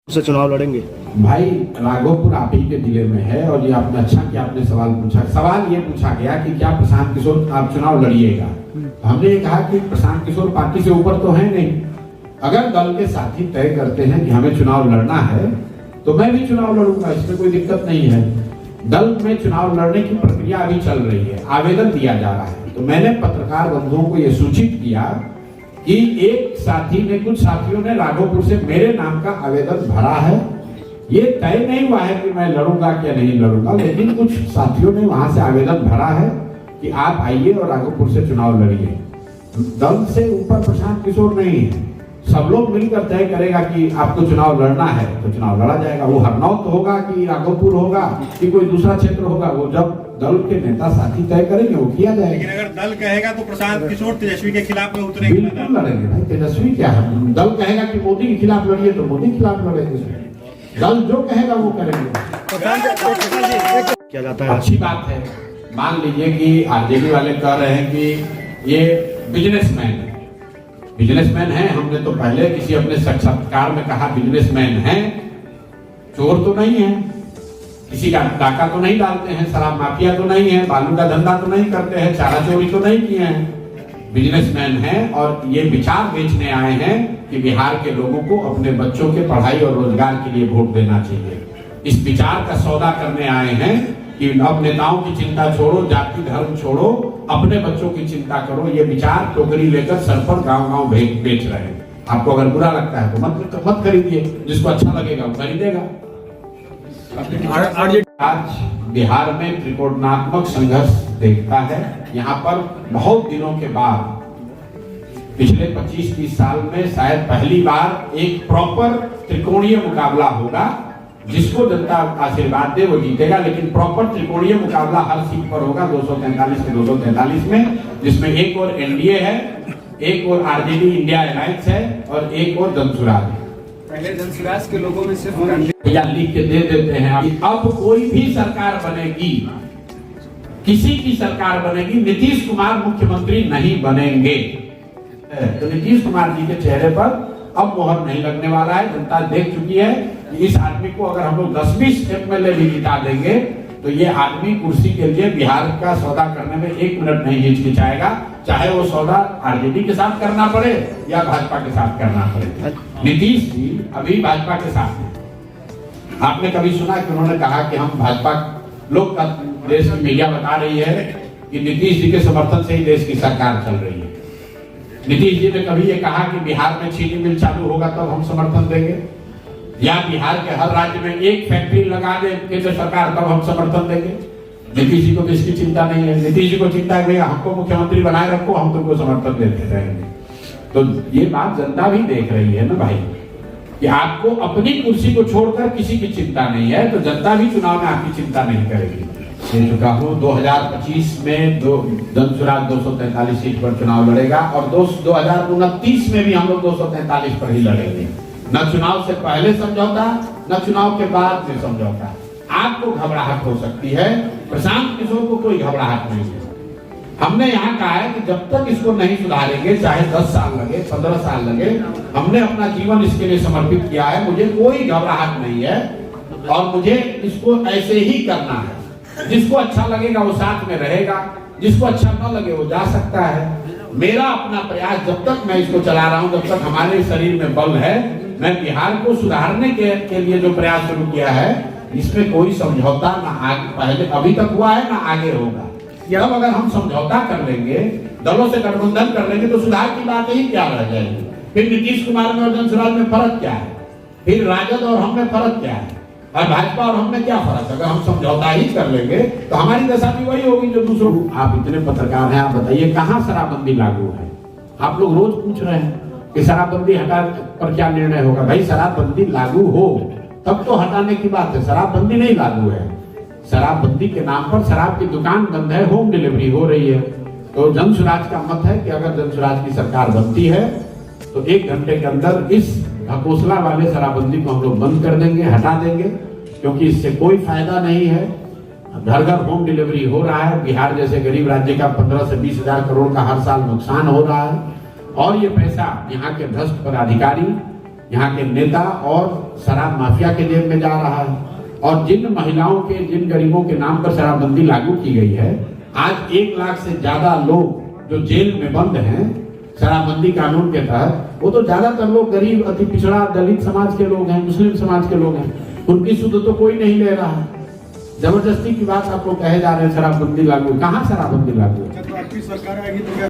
से चुनाव लड़ेंगे? भाई राघोपुर आप ही के जिले में है और ये आपने अच्छा कि आपने सवाल पूछा। सवाल ये पूछा गया कि क्या प्रशांत किशोर आप चुनाव लड़िएगा। हमने ये कहा कि प्रशांत किशोर पार्टी से ऊपर तो है नहीं। अगर दल के साथी तय करते हैं कि हमें चुनाव लड़ना है तो मैं भी चुनाव लड़ूंगा, इसमें कोई दिक्कत नहीं है। दल में चुनाव लड़ने की प्रक्रिया अभी चल रही है, आवेदन दिया जा रहा है। तो मैंने पत्रकार बंधुओं को यह सूचित किया कि एक साथी ने, कुछ साथियों ने राघोपुर से मेरे नाम का आवेदन भरा है। ये तय नहीं हुआ है कि मैं लड़ूंगा क्या नहीं लड़ूंगा, लेकिन कुछ साथियों ने वहां से आवेदन भरा है कि आप आइए और राघोपुर से चुनाव लड़िए। दल से ऊपर प्रशांत किशोर नहीं है। सब लोग मिलकर तय करेगा कि आपको चुनाव लड़ना है तो चुनाव लड़ा जाएगा। वो हरनौत होगा कि राघोपुर होगा कि कोई दूसरा क्षेत्र होगा, वो जब दल के नेता साथी तय करेंगे वो किया जाएगा। लेकिन अगर दल कहेगा तो प्रशांत किशोर तेजस्वी के खिलाफ में उतरेंगे। बिल्कुल लड़ेंगे भाई। तेजस्वी क्या है, दल कहेगा कि मोदी के खिलाफ लड़िए तो मोदी के खिलाफ लड़ेंगे। दल जो कहेगा वो करेंगे। क्या जाता है? अच्छी बात है। मान लीजिए कि आरजेडी वाले कह रहे हैं कि ये बिजनेसमैन है। बिजनेसमैन है, हमने तो पहले किसी अपने साक्षात्कार में कहा बिजनेसमैन है, चोर तो नहीं है, किसी का डाका तो नहीं डालते हैं, शराब माफिया तो नहीं है, बालू का धंधा तो नहीं करते हैं, चारा चोरी तो नहीं किए हैं। बिजनेसमैन है और ये विचार बेचने आए हैं कि बिहार के लोगों को अपने बच्चों के पढ़ाई और रोजगार के लिए वोट देना चाहिए। इस विचार का सौदा करने आए हैं कि अब नेताओं की चिंता छोड़ो, जाति धर्म छोड़ो, अपने बच्चों की चिंता करो। ये विचार टोकरी लेकर सर पर गांव-गांव बेच रहे हैं। आपको अगर बुरा लगता है तो मत खरीदिए, जिसको अच्छा लगेगा वो खरीदेगा। आज बिहार में त्रिकोणात्मक संघर्ष देखता है। यहाँ पर बहुत दिनों के बाद पिछले 25-30 साल में शायद पहली बार एक प्रॉपर त्रिकोणीय मुकाबला होगा। जिसको जनता आशीर्वाद दे वो जीतेगा, लेकिन प्रॉपर त्रिकोणीय मुकाबला हर सीट पर होगा 243 के 243 में, जिसमें एक और एनडीए है, एक और आरजेडी इंडिया अलायंस है और एक और जनसुराज है। पहले जनसुराज के लोगों में सिर्फ या लिख के दे देते हैं। अब कोई भी सरकार बनेगी, किसी की सरकार बनेगी, नीतीश कुमार मुख्यमंत्री नहीं बनेंगे। तो नीतीश कुमार जी के चेहरे पर अब मोहर नहीं लगने वाला है। जनता देख चुकी है कि इस आदमी को अगर हम लोग 10-20 एमएलए भी जिता देंगे तो ये आदमी कुर्सी के लिए बिहार का सौदा करने में 1 मिनट नहीं हिचकिचाएगा, चाहे वो सौदा आरजेडी के साथ करना पड़े या भाजपा के साथ करना पड़े। नीतीश जी अभी भाजपा के साथ हैं। आपने कभी सुना कि उन्होंने कहा कि हम भाजपा, लोग का देश की मीडिया बता रही है कि नीतीश जी के समर्थन से ही देश की सरकार चल रही है। नीतीश जी ने कभी ये कहा कि बिहार में चीनी मिल चालू होगा तब हम समर्थन देंगे, या बिहार के हर राज्य में एक फैक्ट्री लगा दे केंद्र सरकार तब हम समर्थन देंगे? नीतीश जी को तो इसकी चिंता नहीं है। नीतीश जी को चिंता है भैया हमको मुख्यमंत्री बनाए रखो, हम तुमको समर्थन देते रहेंगे। तो ये बात जनता भी देख रही है ना भाई, कि आपको अपनी कुर्सी को छोड़कर किसी की चिंता नहीं है, तो जनता भी चुनाव में आपकी चिंता नहीं करेगी। कह चुका हूँ 2025 में जनसुराज 243 सीट पर चुनाव लड़ेगा और 2029 में भी हम लोग 243 पर ही लड़ेंगे। न चुनाव से पहले समझौता, न चुनाव के बाद में समझौता। आपको घबराहट हो सकती है, प्रशांत किशोर को कोई घबराहट नहीं है। हमने यहाँ कहा है कि जब तक इसको नहीं सुधारेंगे, चाहे 10 साल लगे, 15 साल लगे, हमने अपना जीवन इसके लिए समर्पित किया है। मुझे कोई घबराहट नहीं है और मुझे इसको ऐसे ही करना है। जिसको अच्छा लगेगा वो साथ में रहेगा, जिसको अच्छा न लगे वो जा सकता है। मेरा अपना प्रयास, जब तक मैं इसको चला रहा हूँ, जब तक हमारे शरीर में बल है, मैं बिहार को सुधारने के लिए जो प्रयास शुरू किया है, इसमें कोई समझौता ना आगे पहले अभी तक हुआ है ना आगे होगा। अब अगर हम समझौता कर लेंगे, दलों से गठबंधन कर लेंगे, तो सुधार की बात ही क्या रह जाएगी? फिर नीतीश कुमार में और जनसुराज में फर्क क्या है? फिर राजद और हम में फर्क क्या है? और भाजपा और हम में क्या फर्क? अगर हम समझौता ही कर लेंगे तो हमारी दशा भी वही होगी जो दूसरों। आप इतने पत्रकार हैं, आप बताइए कहाँ शराबबंदी लागू है? आप लोग रोज पूछ रहे हैं कि शराबबंदी हटा पर क्या निर्णय होगा। भाई शराबबंदी लागू हो तब तो हटाने की बात है, शराबबंदी नहीं लागू है। शराबबंदी के नाम पर शराब की दुकान बंद है, होम डिलीवरी हो रही है। तो जनसुराज का मत है कि अगर जनसुराज की सरकार बनती है तो 1 घंटे के अंदर इस ढकोसला वाले शराबबंदी को हम लोग बंद कर देंगे, हटा देंगे, क्योंकि इससे कोई फायदा नहीं है। घर घर होम डिलीवरी हो रहा है। बिहार जैसे गरीब राज्य का 15 से 20 हजार करोड़ का हर साल नुकसान हो रहा है और ये पैसा यहाँ के भ्रष्ट पदाधिकारी यहाँ के नेता और शराब माफिया के जेब में जा रहा है। और जिन महिलाओं के, जिन गरीबों के नाम पर शराबबंदी लागू की गई है, आज 1 लाख से ज्यादा लोग जो जेल में बंद हैं शराबबंदी कानून के तहत, वो तो ज्यादातर लोग गरीब, अति पिछड़ा, दलित समाज के लोग हैं, मुस्लिम समाज के लोग हैं। उनकी सुध तो कोई नहीं ले रहा है। जबरदस्ती की बात आप लोग कहे जा रहे हैं शराबबंदी लागू। कहाँ शराबबंदी लागू? तो आपकी सरकार आएगी तो